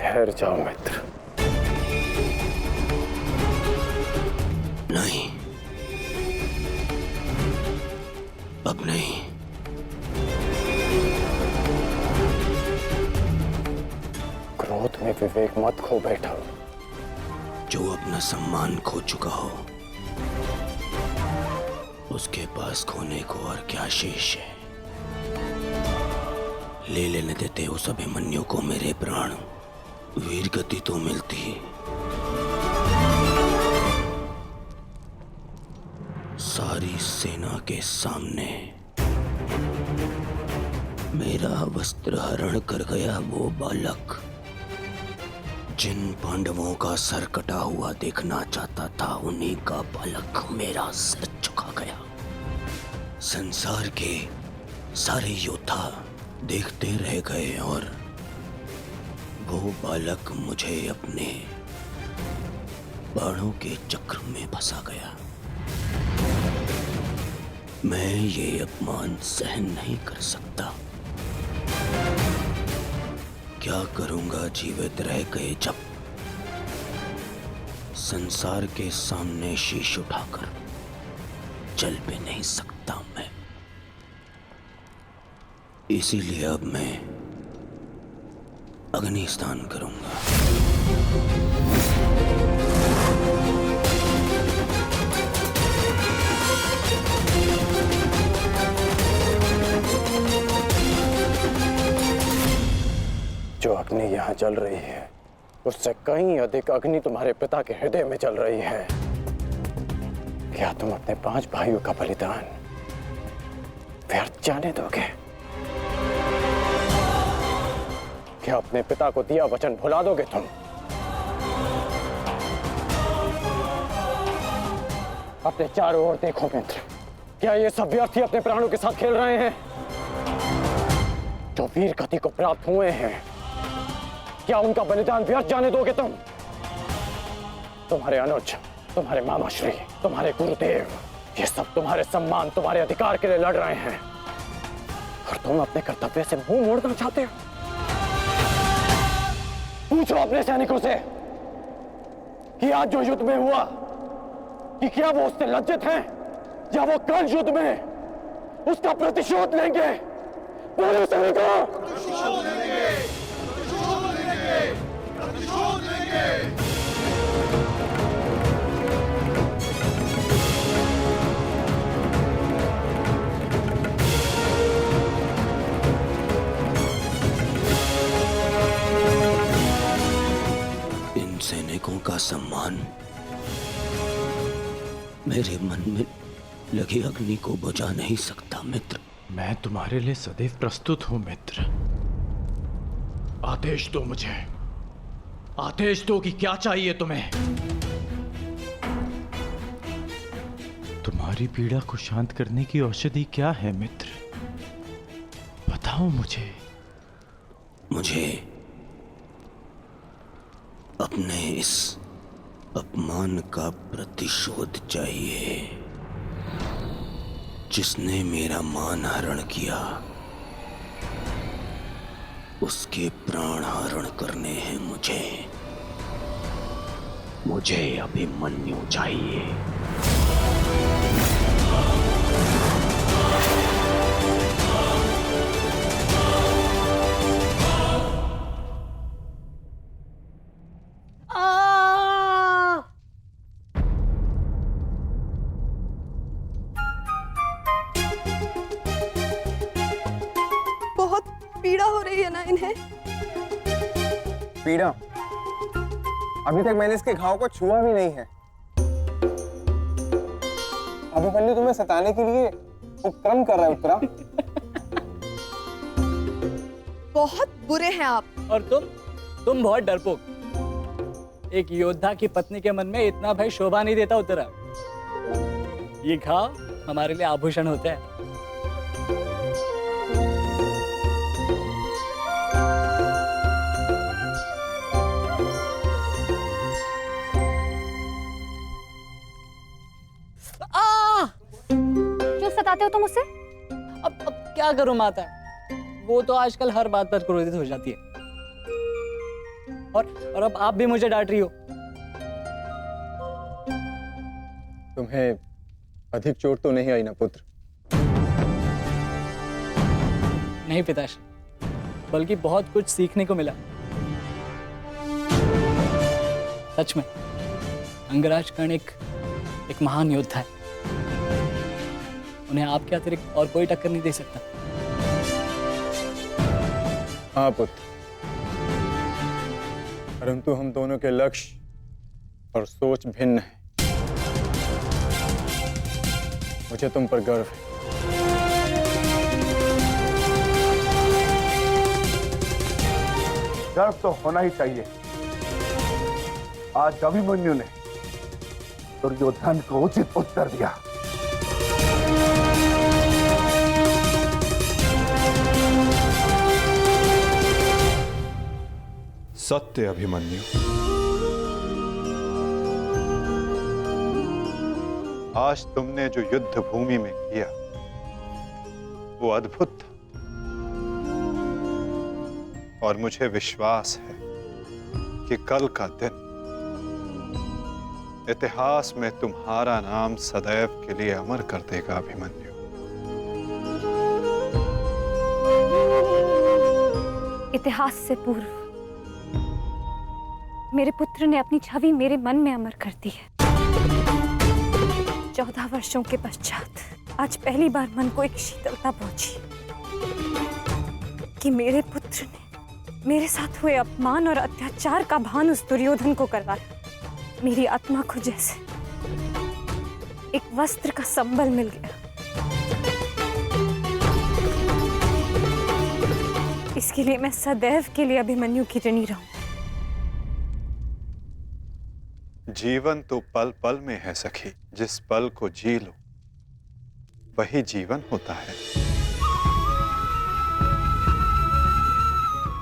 ठहर जाओ मित्र। नहीं, अब नहीं। क्रोध में विवेक मत खो बैठो। जो अपना सम्मान खो चुका हो, उसके पास खोने को और क्या शेष है। ले लेने देते उस अभिमन्यु को मेरे प्राण, वीर गति तो मिलती। सारी सेना के सामने मेरा वस्त्र हरण कर गया वो बालक, जिन पांडवों का सर कटा हुआ देखना चाहता था, उन्हीं का बालक मेरा सर झुका गया। संसार के सारे योद्धा देखते रह गए और वो बालक मुझे अपने बाणों के चक्र में फंसा गया। मैं ये अपमान सहन नहीं कर सकता। क्या करूंगा जीवित रह गए जब संसार के सामने शीश उठाकर चल भी नहीं सकता मैं। इसीलिए अब मैं अग्नि स्नान करूंगा। जो अग्नि यहाँ जल रही है, उससे कहीं अधिक अग्नि तुम्हारे पिता के हृदय में जल रही है। क्या तुम अपने 5 भाइयों का बलिदान व्यर्थ जाने दोगे? क्या अपने पिता को दिया वचन भुला दोगे तुम? अपने चारों ओर देखो मित्र, क्या ये सब व्यर्थी अपने प्राणों के साथ खेल रहे हैं? जो वीर गति को प्राप्त हुए हैं, क्या उनका बलिदान व्यर्थ जाने दोगे तुम? तुम्हारे अनुज, तुम्हारे मामाश्री, तुम्हारे गुरुदेव, ये सब तुम्हारे सम्मान, तुम्हारे अधिकार के लिए लड़ रहे हैं, और तुम अपने कर्तव्य से मुंह मोड़ना चाहते हो। पूछो अपने सैनिकों से कि आज जो युद्ध में हुआ, कि क्या वो उससे लज्जित हैं, या वो कल युद्ध में उसका प्रतिशोध लेंगे? बोलो सैनिकों! प्रतिशोध लेंगे, प्रतिशोध लेंगे, प्रतिशोध लेंगे। इन सैनिकों का सम्मान मेरे मन में लगी अग्नि को बुझा नहीं सकता मित्र। मैं तुम्हारे लिए सदैव प्रस्तुत हूं मित्र। आदेश दो मुझे, आदेश दो कि क्या चाहिए तुम्हें। तुम्हारी पीड़ा को शांत करने की औषधि क्या है मित्र? बताओ मुझे। मुझे अपने इस अपमान का प्रतिशोध चाहिए। जिसने मेरा मान हरण किया, उसके प्राण हरण करने हैं मुझे। मुझे अभिमन्यु चाहिए। पीड़ा हो रही है ना इन्हें? पीड़ा? अभी तक मैंने इसके घाव को छुआ भी नहीं है। अभिमन्यु तुम्हें सताने के लिए उपक्रम कर रहा है उत्तरा। बहुत बुरे हैं आप। और तुम बहुत डरपोक। एक योद्धा की पत्नी के मन में इतना भय शोभा नहीं देता उत्तरा। ये घाव हमारे लिए आभूषण होते हैं। क्यों सताते हो तुम उसे? अब क्या करूं माता, वो तो आजकल हर बात पर क्रोधित हो जाती है। और अब आप भी मुझे डांट रही हो। तुम्हें अधिक चोट तो नहीं आई ना पुत्र? नहीं पिताश्री, बल्कि बहुत कुछ सीखने को मिला। सच में अंगराज कर्ण एक महान योद्धा है। उन्हें आपके अतिरिक्त और कोई टक्कर नहीं दे सकता। हाँ पुत्र, परंतु हम दोनों के लक्ष्य और सोच भिन्न है। मुझे तुम पर गर्व है। गर्व तो होना ही चाहिए। आज अभिमन्यु ने दुर्योधन को उचित उत्तर दिया। सत्य अभिमन्यु, आज तुमने जो युद्ध भूमि में किया वो अद्भुत था, और मुझे विश्वास है कि कल का दिन इतिहास में तुम्हारा नाम सदैव के लिए अमर कर देगा अभिमन्यु। इतिहास से पूर्व मेरे पुत्र ने अपनी छवि मेरे मन में अमर कर दी है। 14 वर्षों के पश्चात आज पहली बार मन को एक शीतलता पहुंची कि मेरे पुत्र ने मेरे साथ हुए अपमान और अत्याचार का भान उस दुर्योधन को करवाया। मेरी आत्मा को जैसे एक वस्त्र का संबल मिल गया। इसके लिए मैं सदैव के लिए अभिमन्यु की ऋणी रहूं। जीवन तो पल पल में है सखी। जिस पल को जी लो वही जीवन होता है।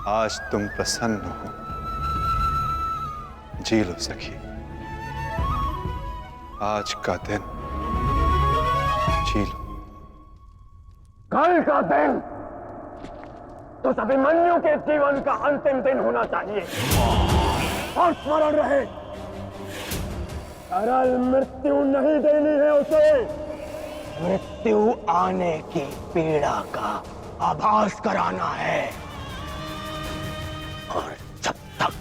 आज तुम प्रसन्न हो, जी लो सखी। आज का दिन जी लो। कल का दिन तो अभिमन्यु के जीवन का अंतिम दिन होना चाहिए। और स्मरण रहे, सरल मृत्यु नहीं देनी है उसे। मृत्यु आने की पीड़ा का आभास कराना है। और जब तक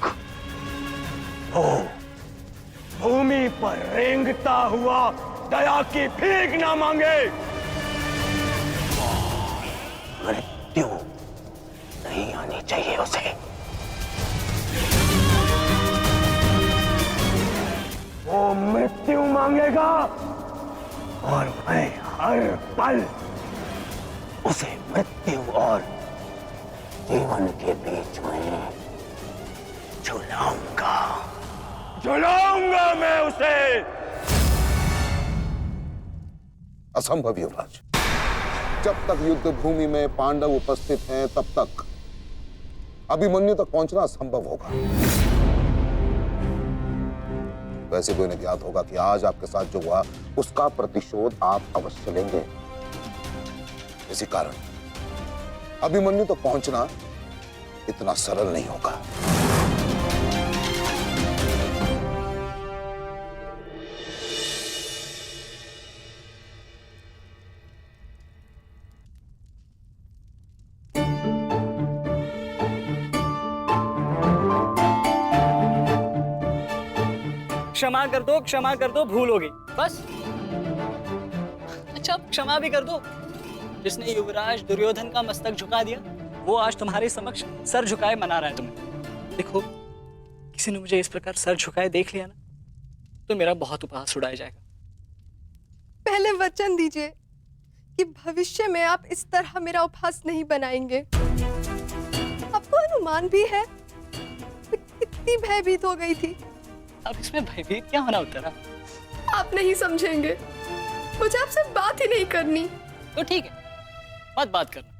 वो भूमि पर रेंगता हुआ दया की भीख ना मांगे, मृत्यु नहीं आनी चाहिए उसे। वो मृत्यु मांगेगा और मैं हर पल उसे मृत्यु और जीवन के बीच में झुलाऊंगा मैं उसे। असंभव युवराज, जब तक युद्ध भूमि में पांडव उपस्थित हैं तब तक अभिमन्यु तक पहुंचना असंभव होगा। वैसे कोई ने ज्ञात होगा कि आज आपके साथ जो हुआ उसका प्रतिशोध आप अवश्य लेंगे। इसी कारण अभिमन्यु तक पहुंचना इतना सरल नहीं होगा। क्षमा कर दो, भूल हो गई बस। अच्छा, क्षमा भी कर दो। जिसने युवराज दुर्योधन का मस्तक झुका दिया वो आज तुम्हारे समक्ष सर झुकाए मना रहा है तुम्हें। देखो, किसी ने मुझे इस प्रकार सर झुकाए देख लिया ना तो मेरा बहुत उपहास उड़ाया जाएगा। पहले वचन दीजिए कि भविष्य में आप इस तरह मेरा उपहास नहीं बनाएंगे। आपको अनुमान भी है मैं कितनी भयभीत हो गई थी। अब इसमें भयभीत क्या होना उत्तरा? आप नहीं समझेंगे, मुझे आपसे बात ही नहीं करनी। तो ठीक है, मत बात करना,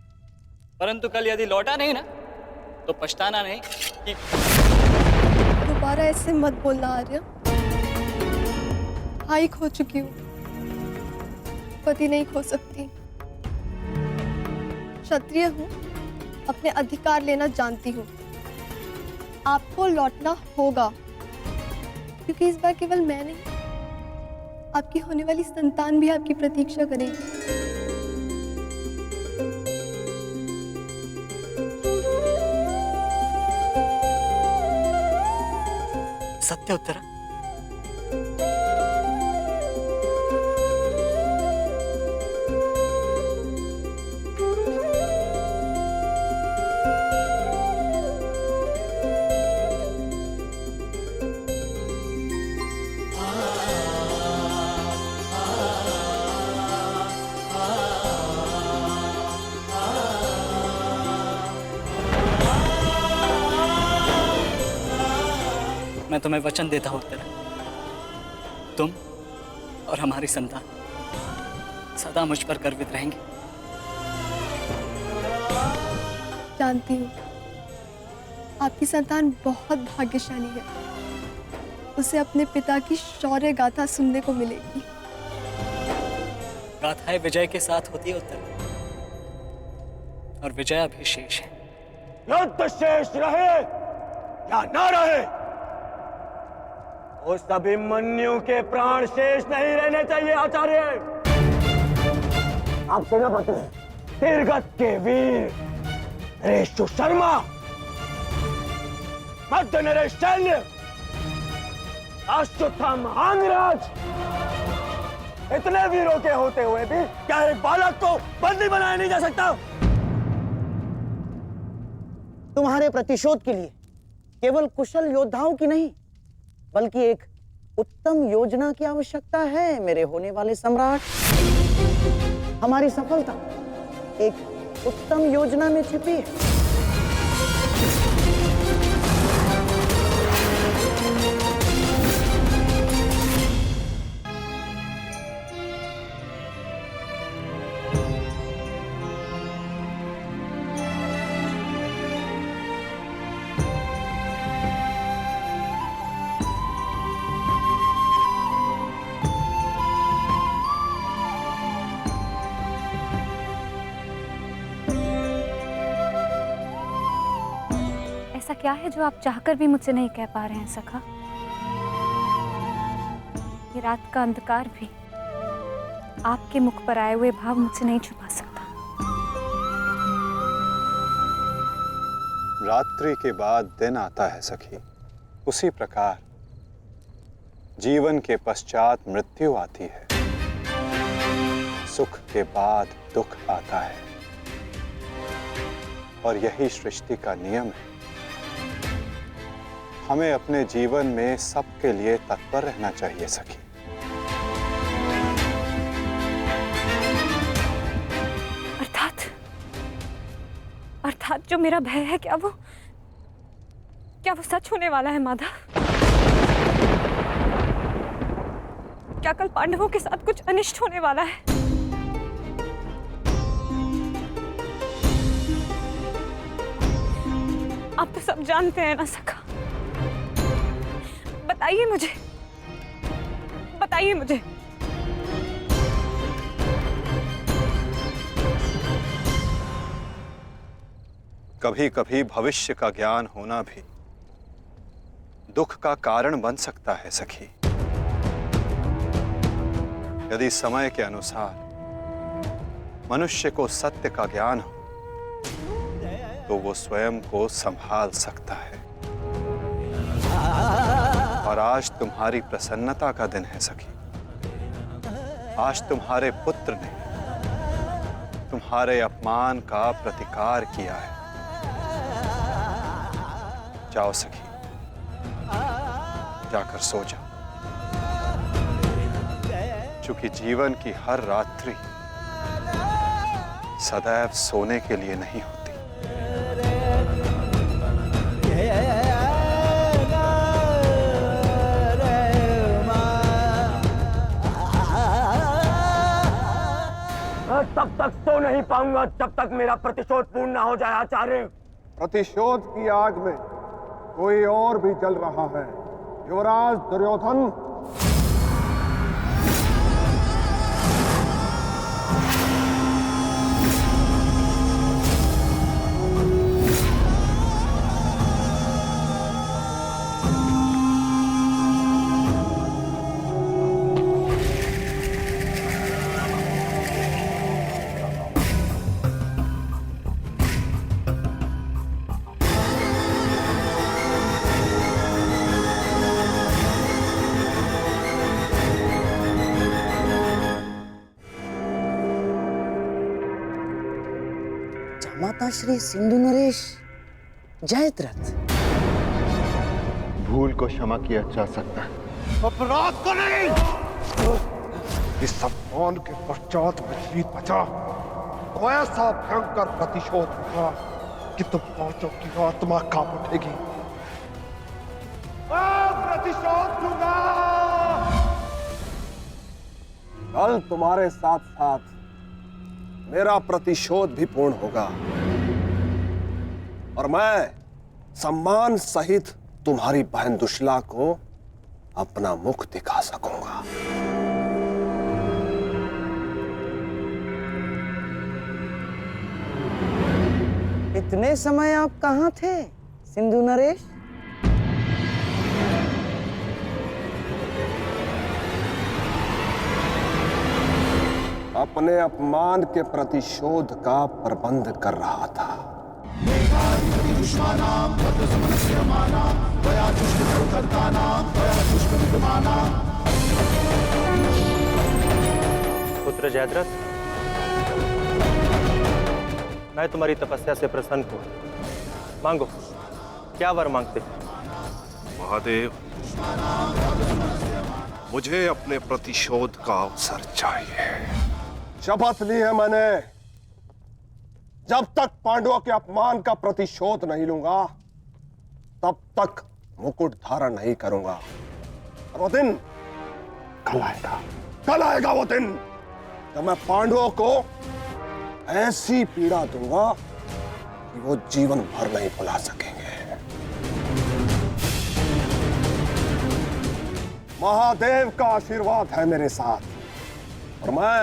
परंतु कल यदि लौटा नहीं ना तो पछताना नहीं कि... दोबारा ऐसे मत बोलना आर्य। भाई खो चुकी हूँ, पति नहीं खो सकती। क्षत्रिय हूँ, अपने अधिकार लेना जानती हूँ। आपको लौटना होगा, क्योंकि इस बार केवल मैं नहीं, आपकी होने वाली संतान भी आपकी प्रतीक्षा करेगी। सत्य उत्तरा, मैं तुम्हें वचन देता हूं उत्तरा, तुम और हमारी संतान सदा मुझ पर गर्वित रहेंगे। जानती हूँ आपकी संतान बहुत भाग्यशाली है, उसे अपने पिता की शौर्य गाथा सुनने को मिलेगी। गाथाएं विजय के साथ होती है उत्तरा, और विजय अभी शेष है। युद्ध शेष रहे या ना रहे, उस अभिमन्यु के प्राण शेष नहीं रहने चाहिए आचार्य। आप सेनापति तीरगत के वीर नरेश शर्मा, मध्य नरेश शैल्य, अश्वत्थामा अंगराज, इतने वीरों के होते हुए भी क्या एक बालक को बंदी बनाया नहीं जा सकता? तुम्हारे प्रतिशोध के लिए केवल कुशल योद्धाओं की नहीं, बल्कि एक उत्तम योजना की आवश्यकता है मेरे होने वाले सम्राट। हमारी सफलता एक उत्तम योजना में छिपी है। ऐसा क्या है जो आप चाहकर भी मुझसे नहीं कह पा रहे हैं सखा? ये रात का अंधकार भी आपके मुख पर आए हुए भाव मुझसे नहीं छुपा सकता। रात्रि के बाद दिन आता है सखी, उसी प्रकार जीवन के पश्चात मृत्यु आती है, सुख के बाद दुख आता है, और यही सृष्टि का नियम है। हमें अपने जीवन में सबके लिए तत्पर रहना चाहिए सखी। अर्थात जो मेरा भय है, क्या वो सच होने वाला है माधव? क्या कल पांडवों के साथ कुछ अनिष्ट होने वाला है? आप तो सब जानते हैं ना सखा। बताइए मुझे, बताइए मुझे। कभी कभी भविष्य का ज्ञान होना भी दुख का कारण बन सकता है सखी। यदि समय के अनुसार मनुष्य को सत्य का ज्ञान हो तो वो स्वयं को संभाल सकता है। और आज तुम्हारी प्रसन्नता का दिन है सखी। आज तुम्हारे पुत्र ने तुम्हारे अपमान का प्रतिकार किया है। जाओ सखी, जाकर सो जाओ, क्योंकि जीवन की हर रात्रि सदैव सोने के लिए नहीं होती। तब तक सो नहीं पाऊंगा जब तक मेरा प्रतिशोध पूर्ण ना हो जाए आचार्य। प्रतिशोध की आग में कोई और भी जल रहा है। युवराज दुर्योधन, माता श्री सिंधु नरेश जयद्रथ। भूल को क्षमा किया जा सकता है, अपराध को नहीं। इस सम्मान के पश्चात मजीद बचा तो ऐसा भयंकर प्रतिशोध होगा कि तुम पांचों की आत्मा कांप उठेगी। प्रतिशोध दूंगा। कल तुम्हारे साथ साथ मेरा प्रतिशोध भी पूर्ण होगा और मैं सम्मान सहित तुम्हारी बहन दुशला को अपना मुख दिखा सकूंगा। इतने समय आप कहाँ थे सिंधु नरेश? अपने अपमान के प्रतिशोध का प्रबंध कर रहा था। पुत्र जयद्रथ, मैं तुम्हारी तपस्या से प्रसन्न हूं। मांगो, क्या वर मांगते हो? महादेव, मुझे अपने प्रतिशोध का अवसर चाहिए। शपथ ली है मैंने, जब तक पांडवों के अपमान का प्रतिशोध नहीं लूंगा तब तक मुकुट धारण नहीं करूंगा। और वो दिन कल आएगा, कल आएगा वो दिन जब मैं पांडवों को ऐसी पीड़ा दूंगा कि वो जीवन भर नहीं भुला सकेंगे। महादेव का आशीर्वाद है मेरे साथ और मैं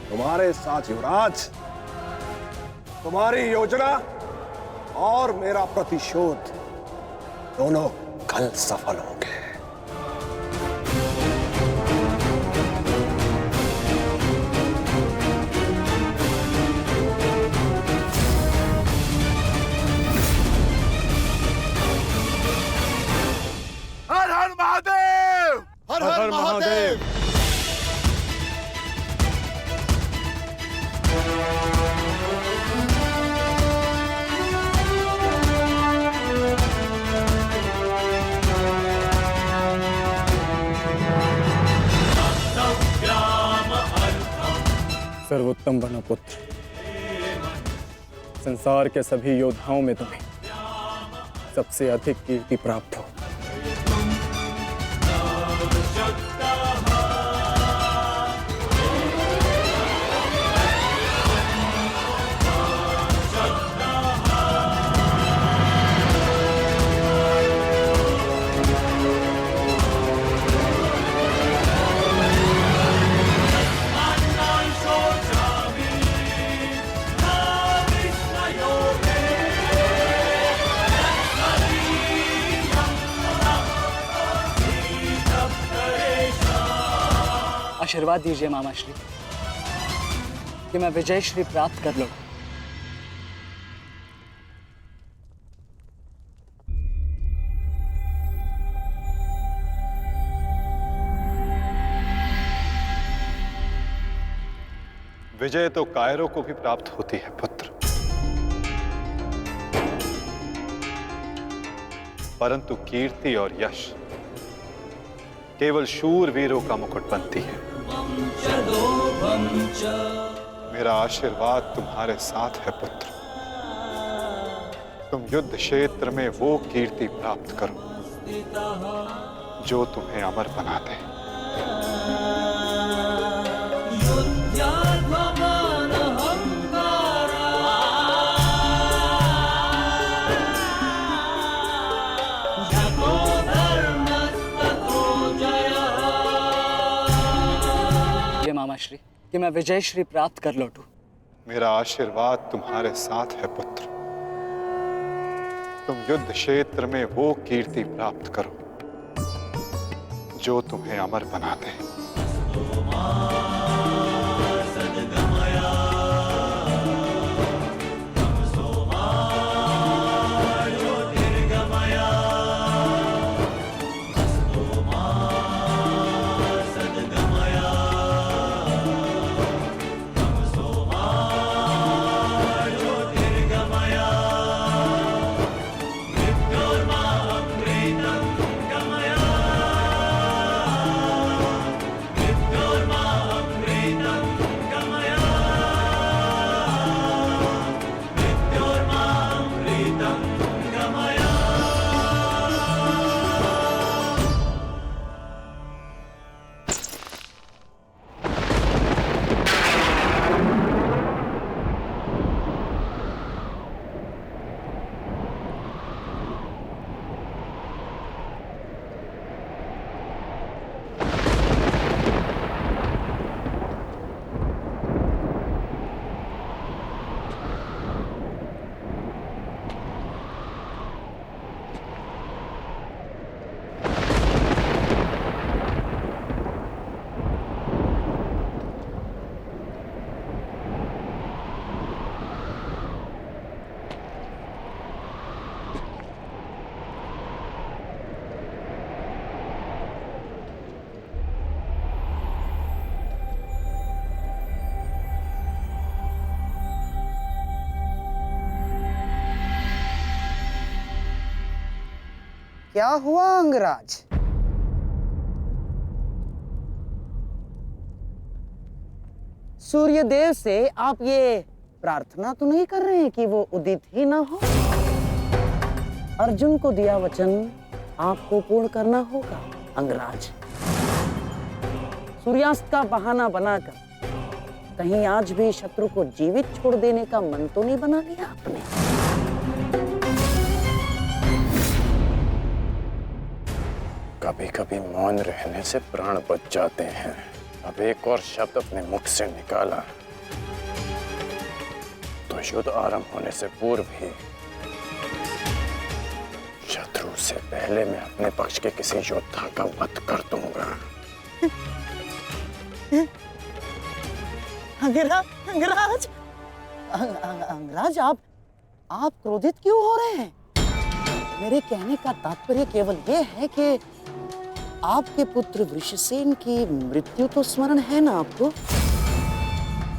तुम्हारे साथ युवराज, तुम्हारी योजना और मेरा प्रतिशोध दोनों कल सफल होंगे। हर हर महादेव, हर हर महादेव। सर्वोत्तम वनपुत्र, संसार के सभी योद्धाओं में तुम्हें सबसे अधिक कीर्ति प्राप्त हो। आशीर्वाद दीजिए मामाश्री कि मैं विजय श्री प्राप्त कर लूं। विजय तो कायरों को भी प्राप्त होती है पुत्र, परंतु कीर्ति और यश केवल शूरवीरों का मुकुट बनती है। मेरा आशीर्वाद तुम्हारे साथ है पुत्र। तुम युद्ध क्षेत्र में वो कीर्ति प्राप्त करो जो तुम्हें अमर बना दे। मामाश्री कि मैं विजय श्री प्राप्त कर लौटूं। मेरा आशीर्वाद तुम्हारे साथ है पुत्र। तुम युद्ध क्षेत्र में वो कीर्ति प्राप्त करो जो तुम्हें अमर बना दे। क्या हुआ अंगराज? सूर्यदेव से आप ये प्रार्थना तो नहीं कर रहे हैं कि वो उदित ही ना हो? अर्जुन को दिया वचन आपको पूर्ण करना होगा अंगराज। सूर्यास्त का बहाना बनाकर कहीं आज भी शत्रु को जीवित छोड़ देने का मन तो नहीं बना लिया आपने? कभी कभी मौन रहने से प्राण बच जाते हैं। अब एक और शब्द अपने मुख से निकाला तो युद्ध आरंभ होने से पूर्व ही शत्रु से पहले मैं अपने पक्ष के किसी योद्धा का वध कर दूंगा। अंगराज, अंगराज आप क्रोधित क्यों हो रहे हैं? मेरे कहने का तात्पर्य केवल यह है कि आपके पुत्र वृषसेन की मृत्यु तो स्मरण है ना आपको?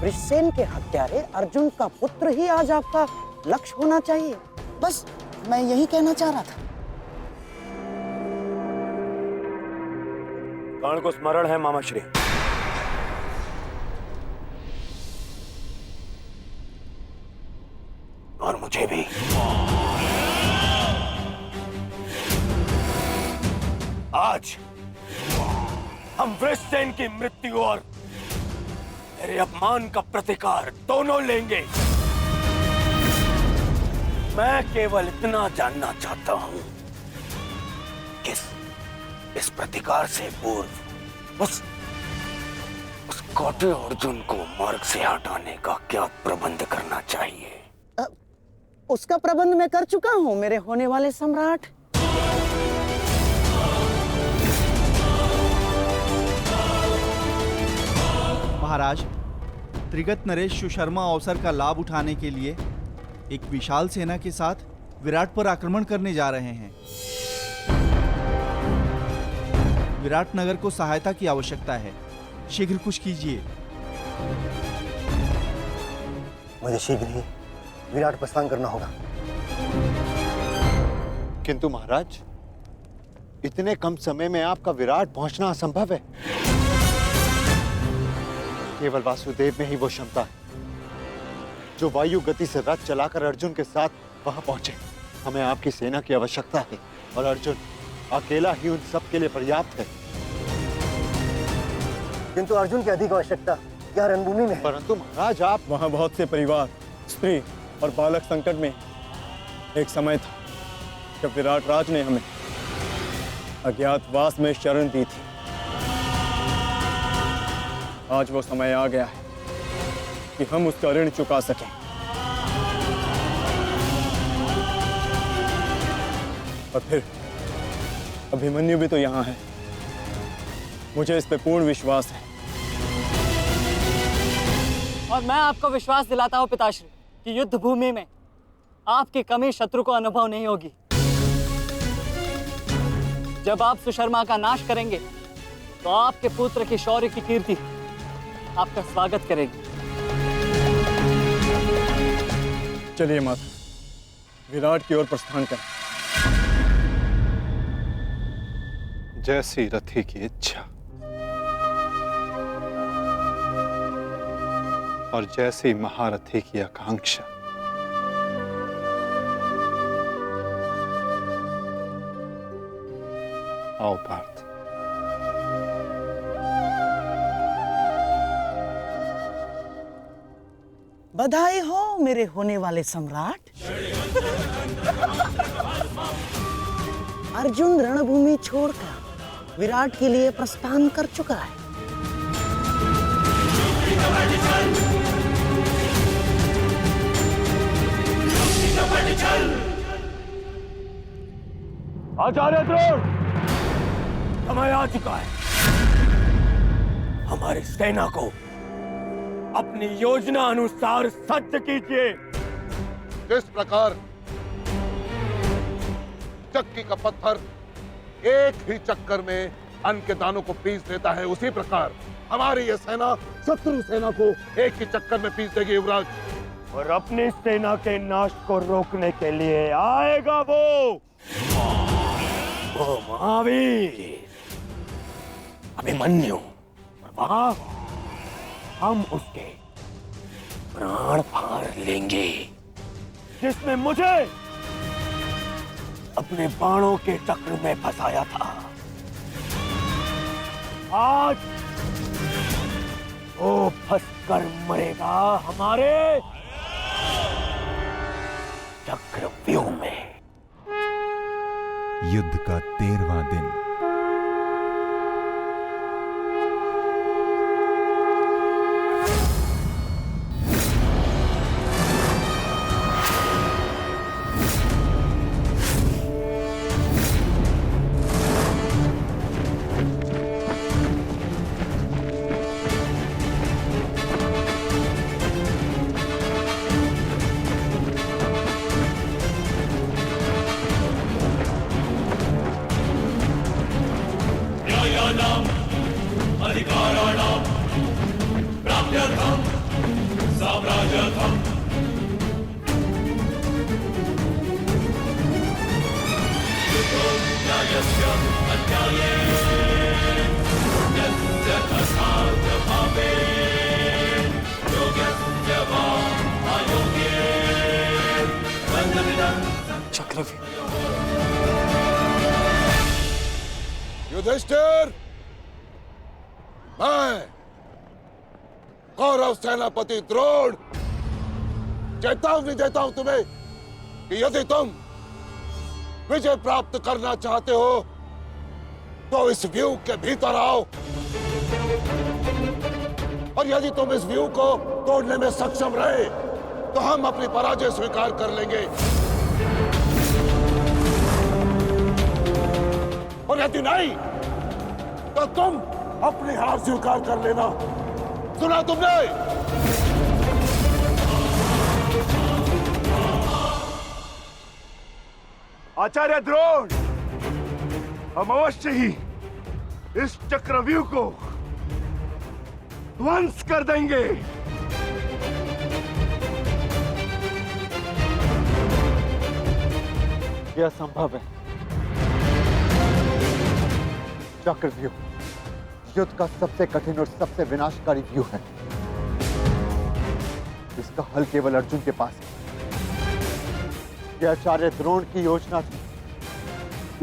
वृषसेन के हत्यारे अर्जुन का पुत्र ही आज आपका लक्ष्य होना चाहिए। बस मैं यही कहना चाह रहा था। कर्ण को स्मरण है मामा श्री। और मुझे भी। आज हम वृषसेन की मृत्यु और मेरे अपमान का प्रतिकार दोनों लेंगे। मैं केवल इतना जानना चाहता हूं कि इस प्रतिकार से पूर्व उस कौटे अर्जुन को मार्ग से हटाने का क्या प्रबंध करना चाहिए? उसका प्रबंध मैं कर चुका हूं मेरे होने वाले सम्राट। महाराज, त्रिगत नरेश सुशर्मा अवसर का लाभ उठाने के लिए एक विशाल सेना के साथ विराट पर आक्रमण करने जा रहे हैं। विराट नगर को सहायता की आवश्यकता है। शीघ्र कुछ कीजिए। मुझे शीघ्र ही विराट प्रस्थान करना होगा। किंतु महाराज, इतने कम समय में आपका विराट पहुंचना असंभव है। केवल वासुदेव में ही वो क्षमता है जो वायु गति से रथ चलाकर अर्जुन के साथ वहां पहुंचे। हमें आपकी सेना की आवश्यकता है और अर्जुन अकेला ही उन सब के लिए पर्याप्त है। किंतु अर्जुन की अधिक आवश्यकता यह रणभूमि में है। परंतु महाराज, आप वहां बहुत से परिवार, स्त्री और बालक संकट में। एक समय था जब विराट राज ने हमें अज्ञातवास में शरण दी थी। आज वो समय आ गया है कि हम उसका ऋण चुका सकें। और फिर अभिमन्यु भी तो यहाँ है। मुझे इस पे पूर्ण विश्वास है। और मैं आपको विश्वास दिलाता हूँ पिताश्री कि युद्ध भूमि में आपकी कमी शत्रु को अनुभव नहीं होगी। जब आप सुशर्मा का नाश करेंगे तो आपके पुत्र की शौर्य की कीर्ति आपका स्वागत करेगी। चलिए माता, विराट की ओर प्रस्थान करें। जैसी रथी की इच्छा और जैसी महारथी की आकांक्षा। आओ पार्थ। बधाई हो मेरे होने वाले सम्राट। अर्जुन रणभूमि छोड़कर विराट के लिए प्रस्थान कर चुका है। आचार्य द्रोण, समय आ चुका है। हमारी सेना को अपनी योजना अनुसार सज्ज कीजिए। जिस प्रकार चक्की का पत्थर एक ही चक्कर में अन्न के दानों को पीस देता है, उसी प्रकार हमारी यह सेना शत्रु सेना को एक ही चक्कर में पीस देगी युवराज। और अपनी सेना के नाश को रोकने के लिए आएगा वो वो महावीर अभिमन्यु, वहां हम उसके प्राण फाड़ लेंगे, जिसने मुझे अपने बाणों के चक्र में फंसाया था। आज वो फंसकर मरेगा हमारे चक्रव्यूह में। युद्ध का 13वां दिन। युधिष्ठिर, मैं कौरव सेनापति द्रोण चेतावनी देता हूं तुम्हें कि यदि तुम विजय प्राप्त करना चाहते हो तो इस व्यूह के भीतर आओ, और यदि तुम इस व्यूह को तोड़ने में सक्षम रहे तो हम अपनी पराजय स्वीकार कर लेंगे, और यदि नहीं तो तुम अपनी हार स्वीकार कर लेना। सुना तुमने? आचार्य द्रोण, हम अवश्य ही इस चक्रव्यूह को ध्वंस कर देंगे। यह संभव है। चक्रव्यूह युद्ध का सबसे कठिन और सबसे विनाशकारी व्यूह है। इसका हल केवल अर्जुन के पास है। यह आचार्य द्रोण की योजना थी,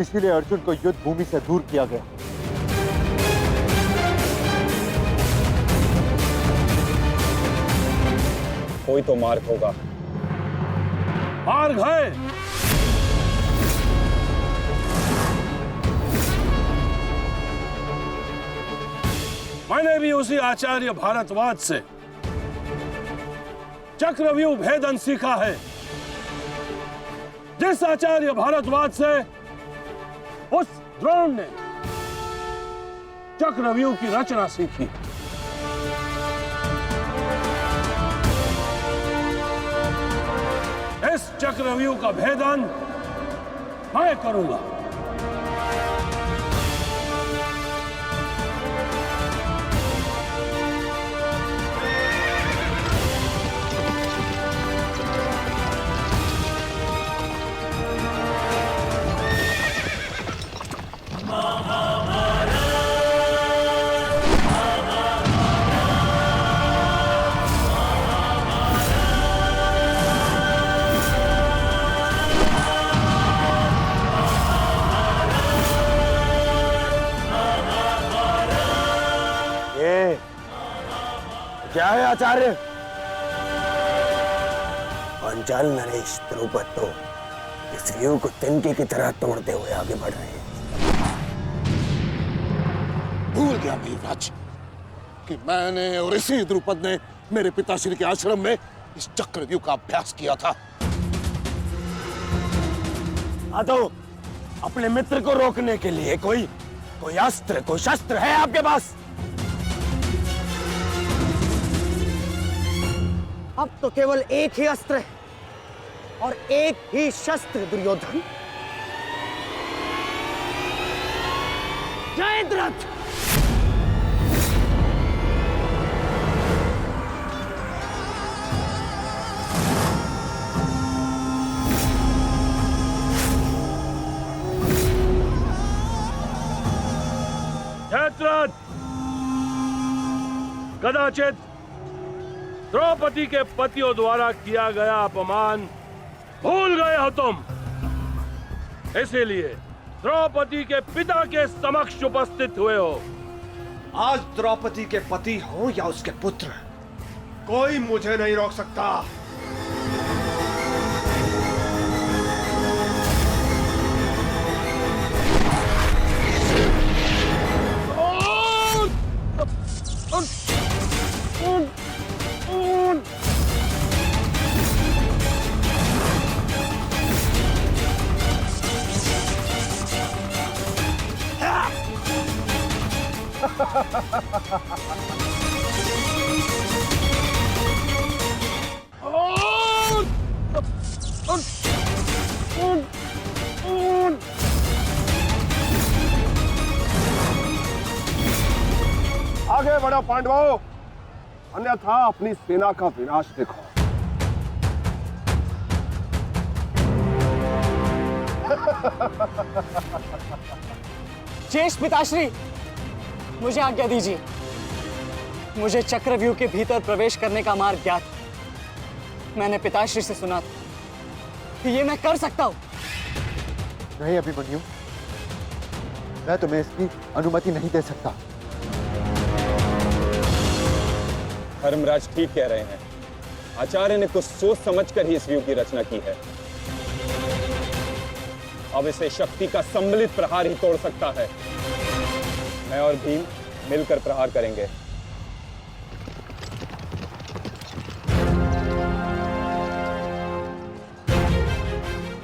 इसीलिए अर्जुन को युद्ध भूमि से दूर किया गया। कोई तो मार्ग होगा। मार्ग है। मैंने भी उसी आचार्य भारद्वाज से चक्रव्यूह भेदन सीखा है, जिस आचार्य भारद्वाज से उस द्रोण ने चक्रव्यूह की रचना सीखी। इस चक्रव्यूह का भेदन मैं करूंगा। क्या है आचार्य? पांचाल नरेश द्रुपद तो इस व्यूह को तिनके की तरह तोड़ते हुए आगे बढ़ रहे हैं। भूल गया मेघराज कि मैंने और इसी द्रुपद ने मेरे पिताश्री के आश्रम में इस चक्रव्यूह का अभ्यास किया था। तो अपने मित्र को रोकने के लिए कोई अस्त्र, कोई शस्त्र है आपके पास? अब तो केवल एक ही अस्त्र है और एक ही शस्त्र दुर्योधन। जयद्रथ! कदाचित द्रौपदी के पतियों द्वारा किया गया अपमान भूल गए हो तुम। इसीलिए द्रौपदी के पिता के समक्ष उपस्थित हुए हो। आज द्रौपदी के पति हो या उसके पुत्र, कोई मुझे नहीं रोक सकता। आगे बढ़ो पांडवों, अन्यथा अपनी सेना का विनाश देखो। ज्येष्ठ पिताश्री, मुझे आज्ञा दीजिए। मुझे चक्रव्यूह के भीतर प्रवेश करने का मार्ग ज्ञात। मैंने पिताश्री से सुना था कि ये मैं कर सकता हूं। नहीं अभिमन्यु, मैं तुम्हें इसकी अनुमति नहीं दे सकता। धर्मराज ठीक कह रहे हैं। आचार्य ने कुछ सोच समझकर ही इस व्यूह की रचना की है। अब इसे शक्ति का सम्मिलित प्रहार ही तोड़ सकता है। मैं और भीम मिलकर प्रहार करेंगे।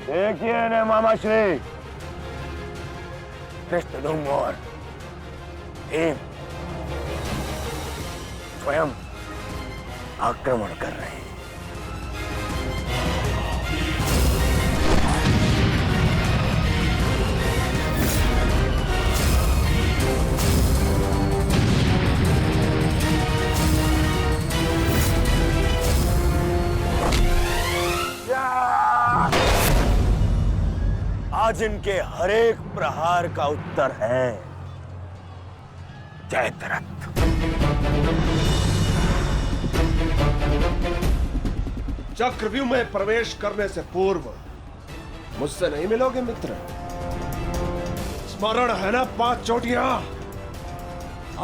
देखिए ने मामा श्री, कृष्ण और भीम स्वयं आक्रमण कर रहे हैं। आज इनके हर एक प्रहार का उत्तर है जयद्रथ। चक्रव्यूह में प्रवेश करने से पूर्व मुझसे नहीं मिलोगे मित्र? स्मरण है ना 5 चोटियां?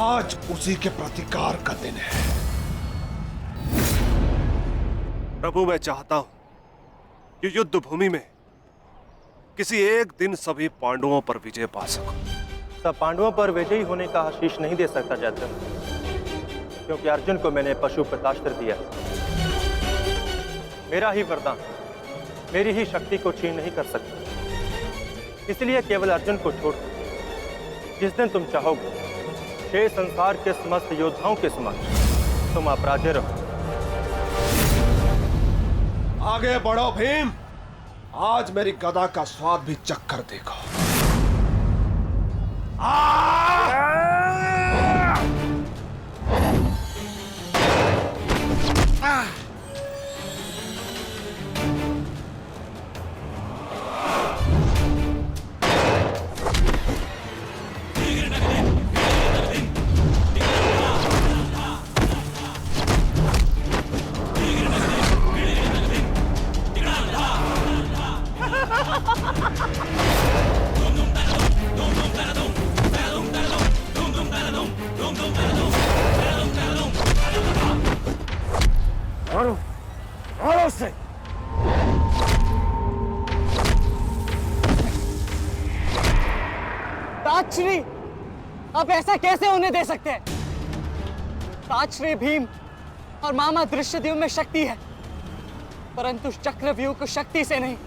आज उसी के प्रतिकार का दिन है। प्रभु, मैं चाहता हूं कि युद्ध भूमि में किसी एक दिन सभी पांडवों पर विजय पा सकूं। सब पांडवों पर विजयी होने का आशीष नहीं दे सकता जयद्रथ, क्योंकि अर्जुन को मैंने पशुपतास्त्र दिया। मेरा ही वरदान मेरी ही शक्ति को छीन नहीं कर सकता। इसलिए केवल अर्जुन को छोड़ जिस दिन तुम चाहोगे, शेष संसार के समस्त योद्धाओं के समक्ष तुम अपराजय रहो। आगे बढ़ो भीम, आज मेरी गदा का स्वाद भी चक्कर देखो। मारो, मारो उसे। ताजश्री, आप ऐसा कैसे होने दे सकते हैं? ताजश्री, भीम और मामा दृश्यद्युम्न में शक्ति है, परंतु चक्रव्यूह को शक्ति से नहीं,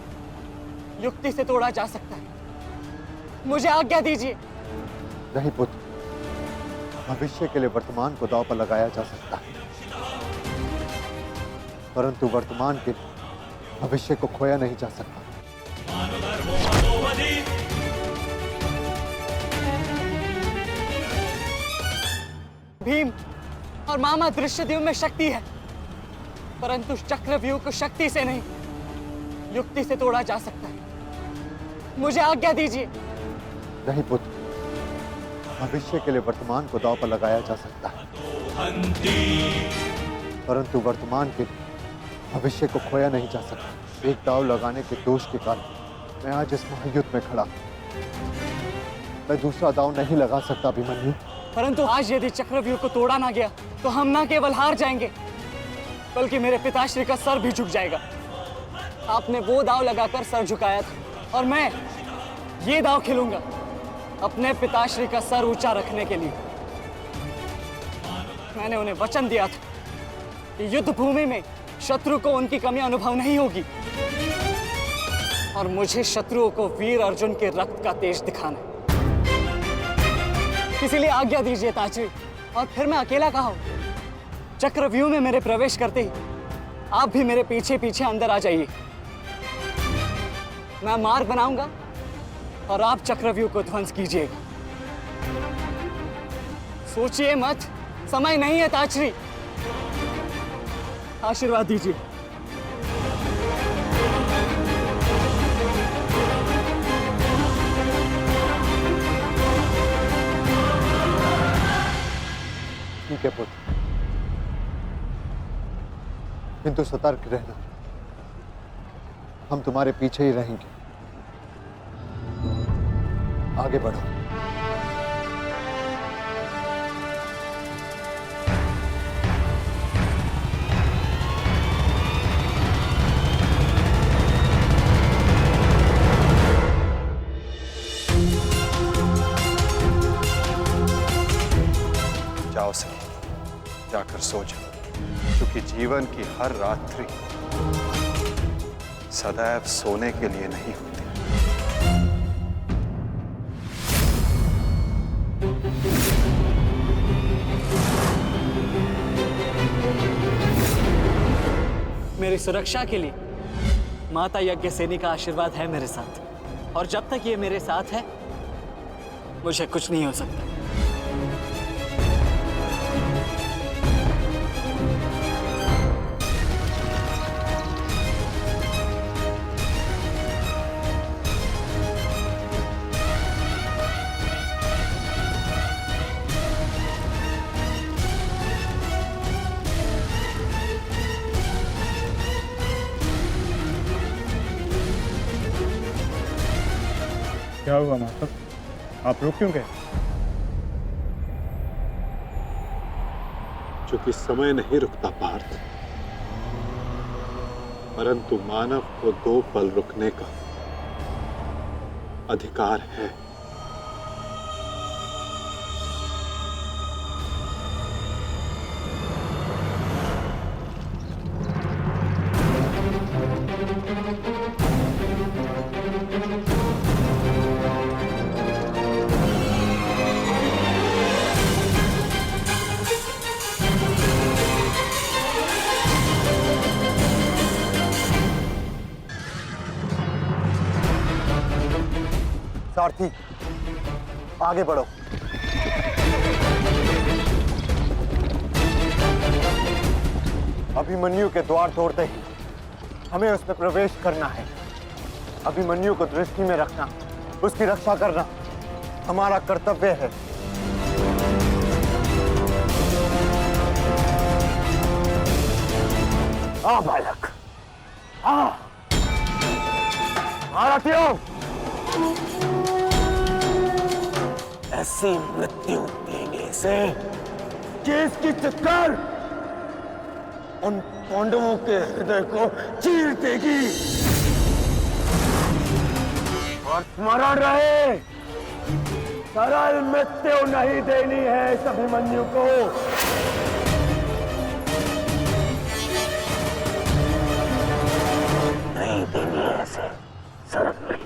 युक्ति से तोड़ा जा सकता है। मुझे आज्ञा दीजिए। नहीं पुत्र, भविष्य के लिए वर्तमान को दांव पर लगाया जा सकता है, परंतु वर्तमान के लिए भविष्य को खोया नहीं जा सकता। भीम और मामा दृश्यद्युम्न में शक्ति है, परंतु चक्रव्यूह को शक्ति से नहीं, युक्ति से तोड़ा जा सकता है। मुझे आज्ञा दीजिए। नहीं पुत्र, भविष्य के लिए वर्तमान को दांव पर लगाया जा सकता है, परंतु वर्तमान के लिए भविष्य को खोया नहीं जा सकता। एक दाव लगाने के दोष के कारण मैं आज इस महायुद्ध में खड़ा हूं। मैं दूसरा दाव नहीं लगा सकता अभिमन्यु। परंतु आज यदि चक्रव्यूह को तोड़ा ना गया तो हम ना केवल हार जाएंगे बल्कि मेरे पिताश्री का सर भी झुक जाएगा। आपने वो दाव लगाकर सर झुकाया था और मैं ये दाव खेलूंगा अपने पिताश्री का सर ऊंचा रखने के लिए। मैंने उन्हें वचन दिया था कि युद्ध भूमि में शत्रु को उनकी कमी अनुभव नहीं होगी और मुझे शत्रुओं को वीर अर्जुन के रक्त का तेज दिखाना। इसीलिए आज्ञा दीजिए ताजरी, और फिर मैं अकेला कहाँ हूं? चक्रव्यूह में मेरे प्रवेश करते ही आप भी मेरे पीछे पीछे अंदर आ जाइए। मैं मार्ग बनाऊंगा और आप चक्रव्यूह को ध्वंस कीजिएगा। सोचिए मत, समय नहीं है ताजरी। आशीर्वाद दीजिए। ठीक है पुत्र, किंतु सतर्क रहना। हम तुम्हारे पीछे ही रहेंगे। आगे बढ़ो। जाओ सर, जाकर सो जाओ, क्योंकि जीवन की हर रात्रि सदैव सोने के लिए नहीं होती। मेरी सुरक्षा के लिए माता यज्ञसेनी का आशीर्वाद है मेरे साथ, और जब तक ये मेरे साथ है मुझे कुछ नहीं हो सकता। क्या हुआ माता? आप रुक क्यों गए? क्योंकि समय नहीं रुकता पार्थ, परंतु मानव को 2 पल रुकने का अधिकार है। सारथी, आगे बढ़ो। अभिमन्यु के द्वार तोड़ते ही हमें उसमें प्रवेश करना है। अभिमन्यु को दृष्टि में रखना, उसकी रक्षा करना हमारा कर्तव्य है। आ बालक, आ महारथियों, ऐसी मृत्यु देने से कि इसकी चित्कार उन पांडवों के हृदय को चीर देगी। और स्मरण रहे, सरल मृत्यु नहीं देनी है इस अभिमन्यु को। नहीं देनी है ऐसे सरल मृत्यु।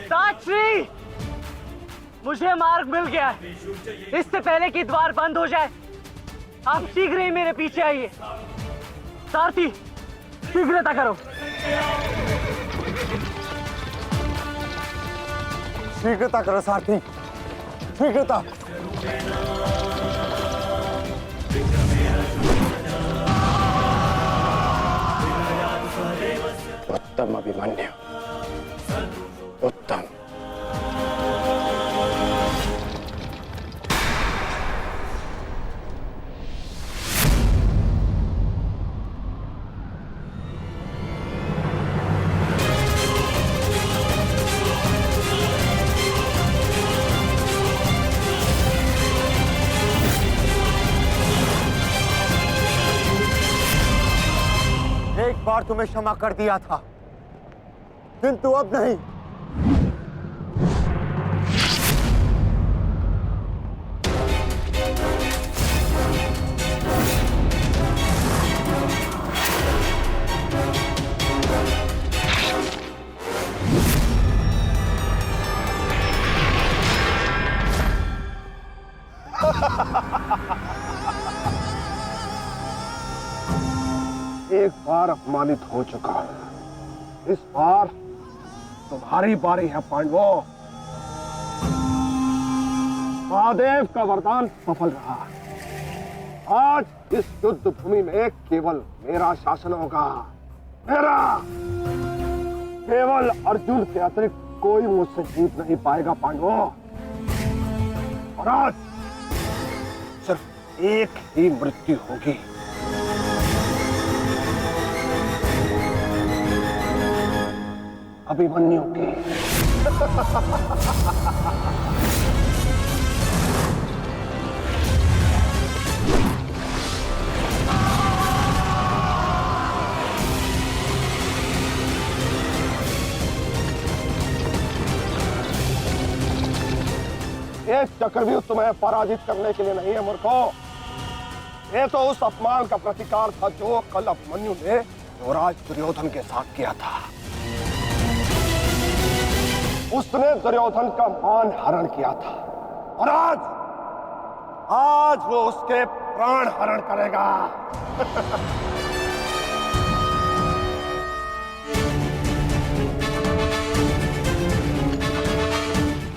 ताजश्री, मुझे मार्ग मिल गया है। इससे पहले कि द्वार बंद हो जाए, आप शीघ्र ही मेरे पीछे आइए। सारथी, शीघ्रता करो। शीघ्रता करो सारथी, शीघ्रता। उत्तम अभिमन्यु, उत्तम। एक बार तुम्हें क्षमा कर दिया था, किंतु अब नहीं। एक बार अपमानित हो चुका हूं, इस बार तुम्हारी बारी है पांडवों। महादेव का वरदान सफल रहा। आज इस युद्ध भूमि में केवल मेरा शासन होगा, मेरा। केवल अर्जुन के अतिरिक्त कोई मुझसे जीत नहीं पाएगा पांडवों। और आज सिर्फ एक ही मृत्यु होगी। अभिमन्यु की। ये चक्रव्यूह तुम्हें पराजित करने के लिए नहीं है मूर्खों। ये तो उस अपमान का प्रतिकार था जो कल अभिमन्यु ने युवराज दुर्योधन के साथ किया था। उसने दुर्योधन का मान हरण किया था और आज वो उसके प्राण हरण करेगा।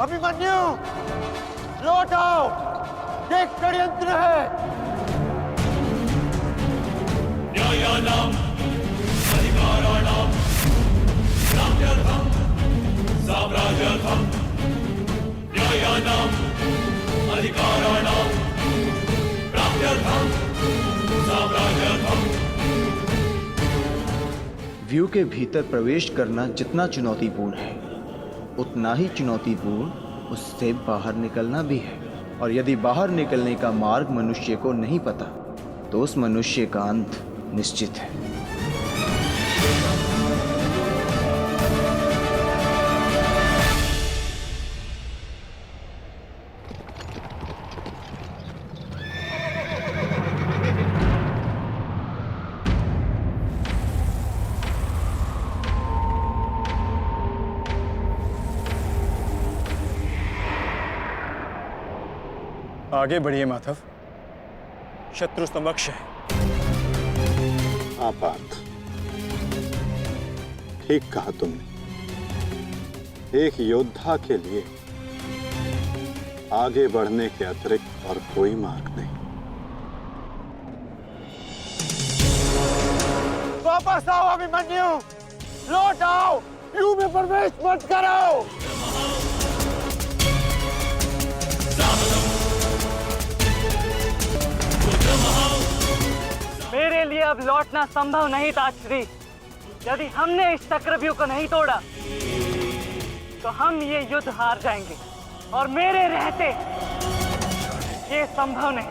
अभिमन्यु, लौट आओ, ये षड्यंत्र है। न्यायानाम अधिकाराणाम साम्राज्यर्थम साम्राज्यर्थम न्यायानाम अधिकाराणाम प्राप्त्यर्थम साम्राज्यर्थम। व्यू के भीतर प्रवेश करना जितना चुनौतीपूर्ण है, उतना ही चुनौतीपूर्ण उससे बाहर निकलना भी है। और यदि बाहर निकलने का मार्ग मनुष्य को नहीं पता, तो उस मनुष्य का अंत निश्चित है। आगे बढ़िए माधव, शत्रु समक्ष है। आपात, ठीक कहा तुमने। एक योद्धा के लिए आगे बढ़ने के अतिरिक्त और कोई मार्ग नहीं। वापस आओ अभिमन्यु, लौट आओ, व्यू में प्रवेश मत करो। मेरे लिए अब लौटना संभव नहीं था श्री। यदि हमने इस चक्रव्यूह को नहीं तोड़ा तो हम ये युद्ध हार जाएंगे और मेरे रहते ये संभव नहीं।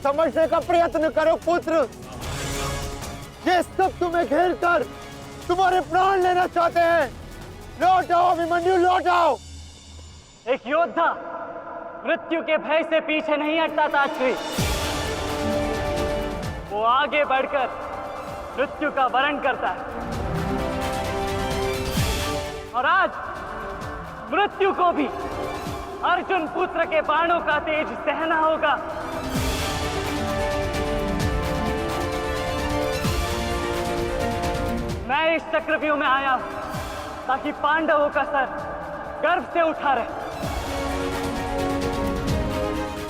समझने का प्रयत्न करो पुत्र, ये सब तुम्हें घेर कर तुम्हारे प्राण लेना चाहते हैं। लौट आओ अभिमन्यु, लौट आओ। एक योद्धा मृत्यु के भय से पीछे नहीं हटता था श्री। वो आगे बढ़कर मृत्यु का वरण करता है और आज मृत्यु को भी अर्जुन पुत्र के बाणों का तेज सहना होगा। मैं इस चक्रव्यूह में आया हूं ताकि पांडवों का सर गर्व से उठा रहे।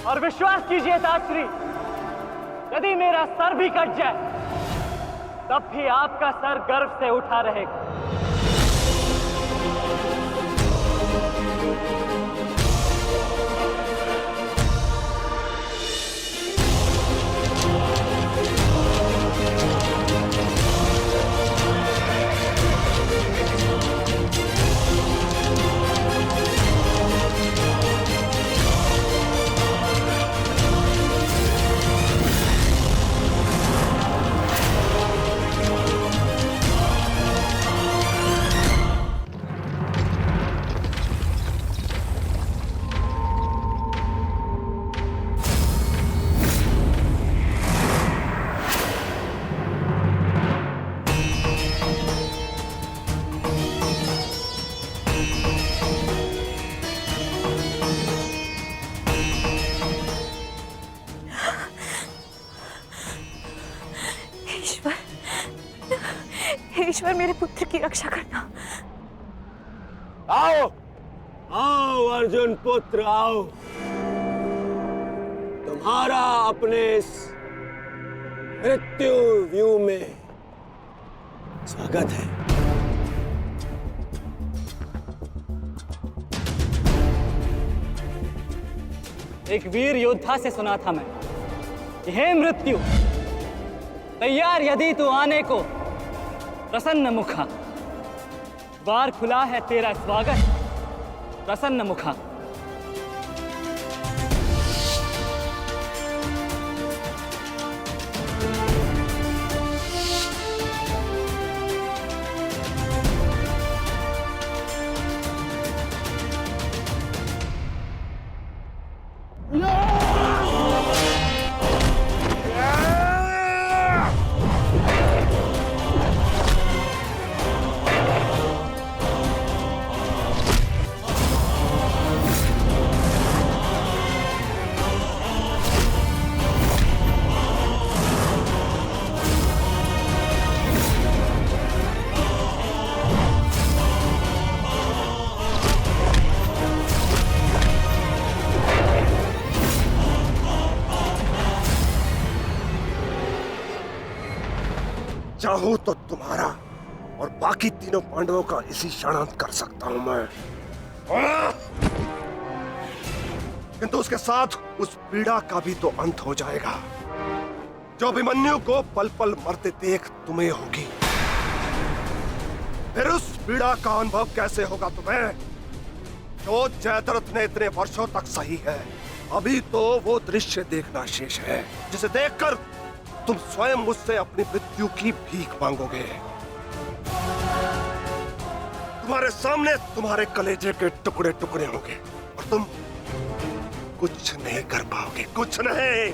और विश्वास कीजिए ताश्री, यदि मेरा सर भी कट जाए तब भी आपका सर गर्व से उठा रहेगा। ईश्वर मेरे पुत्र की रक्षा करना। आओ आओ अर्जुन पुत्र आओ, तुम्हारा अपने इस मृत्यु व्यू में स्वागत है। एक वीर योद्धा से सुना था मैं, हे मृत्यु तैयार यदि तू आने को, प्रसन्न मुखा द्वार खुला है तेरा स्वागत, प्रसन्न मुखा। चाहूं तो तुम्हारा और बाकी तीनों पांडवों का इसी क्षण अंत कर सकता हूं मैं, किंतु उसके साथ उस पीड़ा का भी तो अंत हो जाएगा जो अभिमन्यु को पल पल मरते देख तुम्हें होगी। फिर उस पीड़ा का अनुभव कैसे होगा तुम्हें जो जयद्रथ ने इतने वर्षों तक सही है। अभी तो वो दृश्य देखना शेष है जिसे देखकर तुम स्वयं मुझसे अपनी मृत्यु की भीख मांगोगे। तुम्हारे सामने तुम्हारे कलेजे के टुकड़े टुकड़े होंगे और तुम कुछ नहीं कर पाओगे, कुछ नहीं।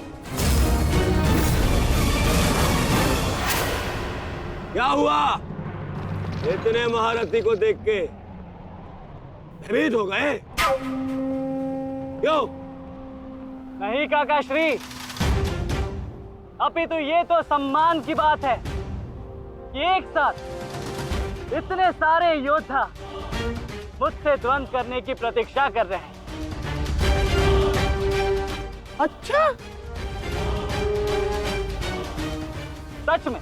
क्या हुआ? इतने महारथी को देख के भयभीत हो गए? क्यों? नहीं काका श्री, अभी तो ये तो सम्मान की बात है कि एक साथ इतने सारे योद्धा मुझसे द्वंद्व करने की प्रतीक्षा कर रहे हैं। अच्छा, सच में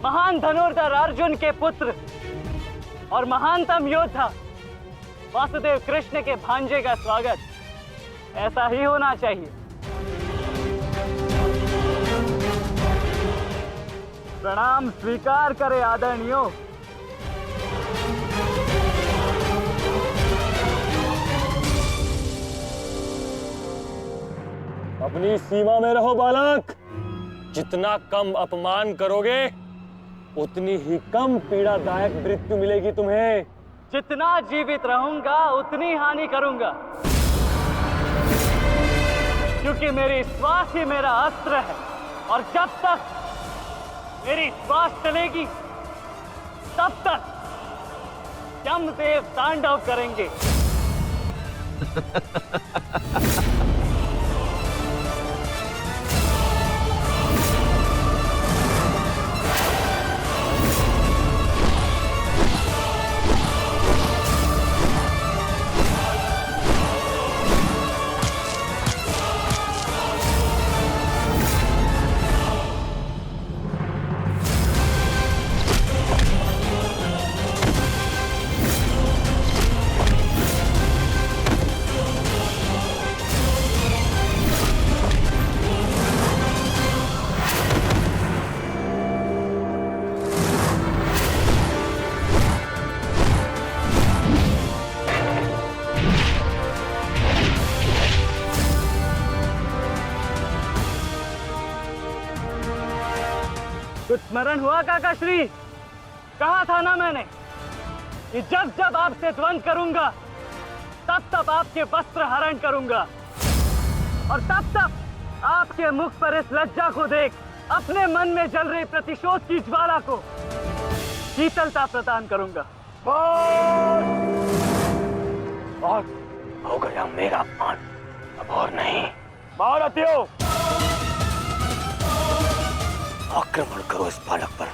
महान धनुर्धर अर्जुन के पुत्र और महानतम योद्धा वासुदेव कृष्ण के भांजे का स्वागत ऐसा ही होना चाहिए। प्रणाम स्वीकार करे आदरणीयों। अपनी सीमा में रहो बालक। जितना कम अपमान करोगे उतनी ही कम पीड़ादायक मृत्यु मिलेगी तुम्हें। जितना जीवित रहूंगा उतनी हानि करूंगा, क्योंकि मेरी श्वास ही मेरा अस्त्र है और जब तक मेरी श्वास चलेगी तब तक यमदेव तांडव करेंगे। स्मरण हुआ काका श्री? कहा था ना मैंने कि जब जब आपसे द्वंद करूंगा तब तब आपके वस्त्र हरण करूंगा, और तब तब आपके मुख पर इस लज्जा को देख अपने मन में जल रही प्रतिशोध की ज्वाला को शीतलता प्रदान करूंगा। और हो गया मेरा अपमान, अब और नहीं। महारथियों, आक्रमण करो इस बालक पर।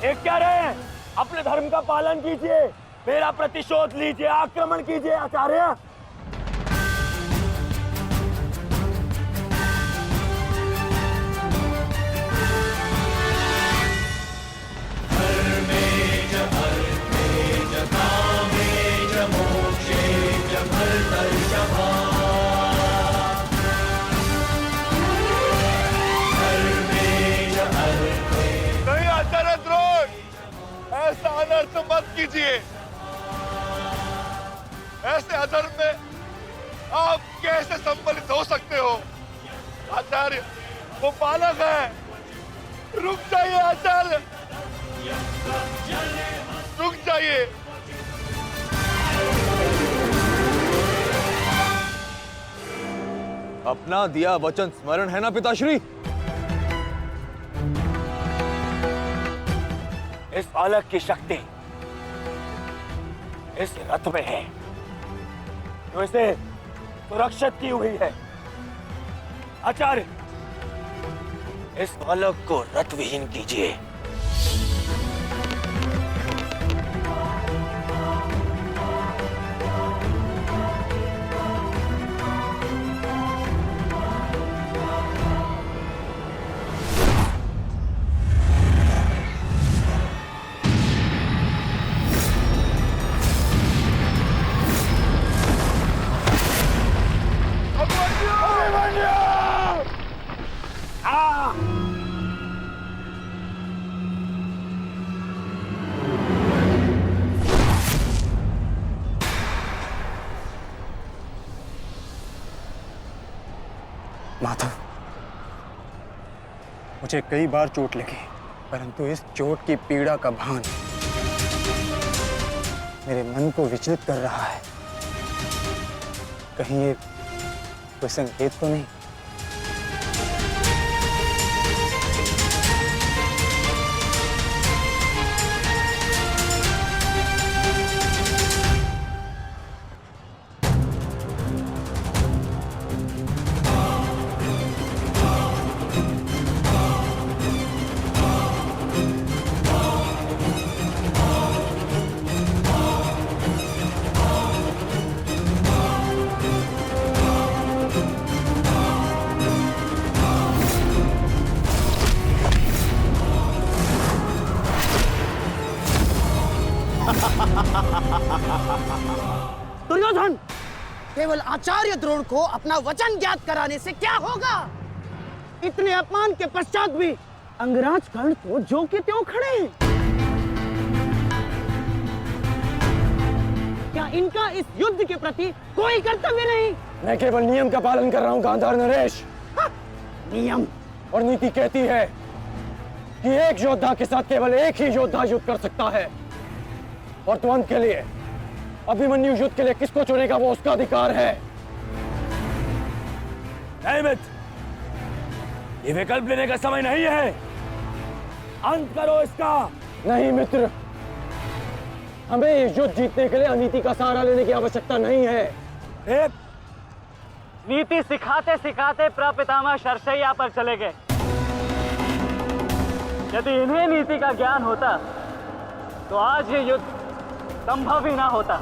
एक क्या रहे, अपने धर्म का पालन कीजिए, मेरा प्रतिशोध लीजिए, आक्रमण कीजिए आचार्य। नहीं आचार्य द्रोण, ऐसा अनर्थ मत कीजिए। ऐसे अधर्म में आप कैसे सम्मिलित हो सकते हो? आचार्य, वो बालक है। रुक जाइए आचार्य, रुक जाइए। अपना दिया वचन स्मरण है ना पिताश्री? इस बालक की शक्ति इस रथ में है जो इसे सुरक्षित की हुई है। आचार्य, इस बालक को रथविहीन कीजिए। माधव, मुझे कई बार चोट लगी, परंतु इस चोट की पीड़ा का भान मेरे मन को विचलित कर रहा है। कहीं ये कोई संकेत तो नहीं? दुर्योधन, केवल आचार्य द्रोण को अपना वचन ज्ञात कराने से क्या होगा? इतने अपमान के पश्चात भी अंगराज कर्ण तो जो के त्यों खड़े हैं। क्या इनका इस युद्ध के प्रति कोई कर्तव्य नहीं? मैं केवल नियम का पालन कर रहा हूं गांधार नरेश। नियम और नीति कहती है कि एक योद्धा के साथ केवल एक ही योद्धा युद्ध कर सकता है, और द्वंद के लिए, अभिमन्यु युद्ध के लिए किसको चुनेगा वो उसका अधिकार है। नहीं मित्र, ये विकल्प लेने का समय नहीं है, अंत करो इसका। नहीं मित्र, हमें ये युद्ध जीतने के लिए अनीति का सहारा लेने की आवश्यकता नहीं है। नीति सिखाते सिखाते प्रपितामह शर्षैया पर चले गए। यदि इन्हें नीति का ज्ञान होता तो आज ये युद्ध संभव ही ना होता।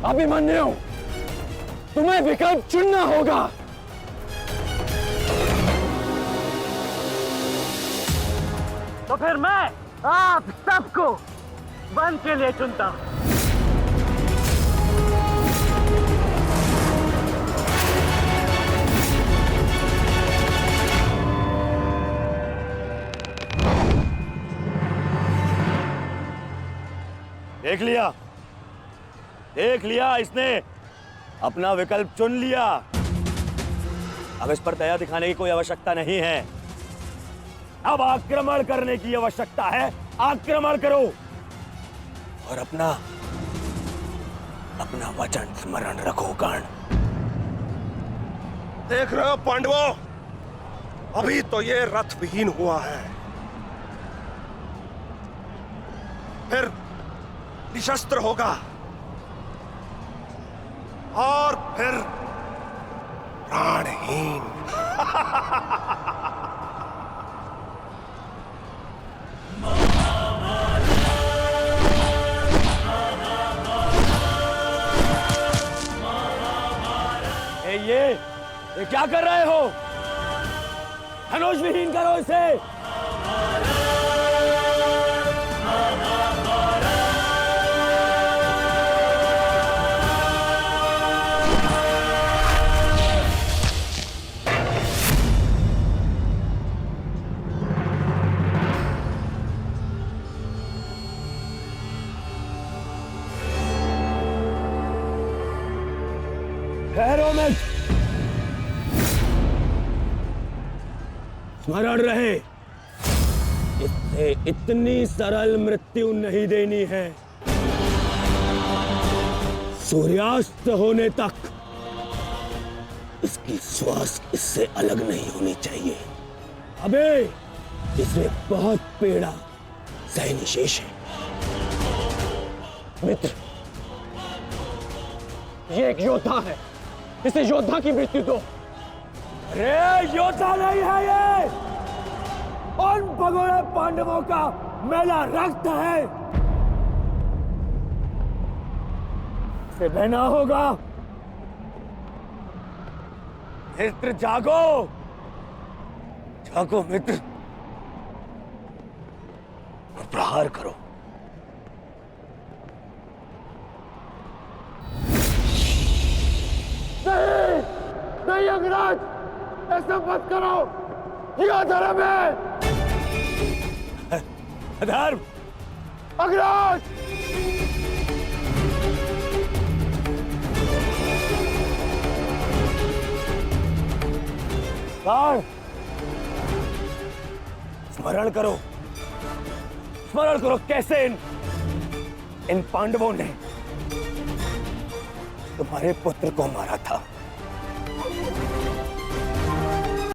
अभिमन्यु, तुम्हें विकल्प चुनना होगा। तो फिर मैं आप सबको वन के लिए चुनता हूं। देख लिया इसने अपना विकल्प चुन लिया। अब इस पर दया दिखाने की कोई आवश्यकता नहीं है। अब आक्रमण करने की आवश्यकता है। आक्रमण करो और अपना वचन स्मरण रखो कर्ण। देख रहे हो पांडवों, अभी तो ये रथ विहीन हुआ है, फिर निशस्त्र होगा और फिर प्राणहीन। ये क्या कर रहे हो? धनुष विहीन करो इसे। ठहरो मत, स्मरण रहे, इससे इतनी सरल मृत्यु नहीं देनी है। सूर्यास्त होने तक इसकी श्वास इससे अलग नहीं होनी चाहिए। अबे इसमें बहुत पीड़ा सहनी शेष है। मित्र, ये एक योद्धा है, इसे योद्धा की मृत्यु दो। अरे योद्धा नहीं है ये, उन भगोड़े पांडवों का मेला रक्त है। इसे बहना होगा। मित्र जागो, जागो मित्र, प्रहार करो। नहीं, नहीं अंगराज, ऐसा मत करो, यह धर्म है। अधर्म? अंगराज! स्मरण करो, स्मरण करो कैसे इन पांडवों ने तुम्हारे पुत्र को मारा था।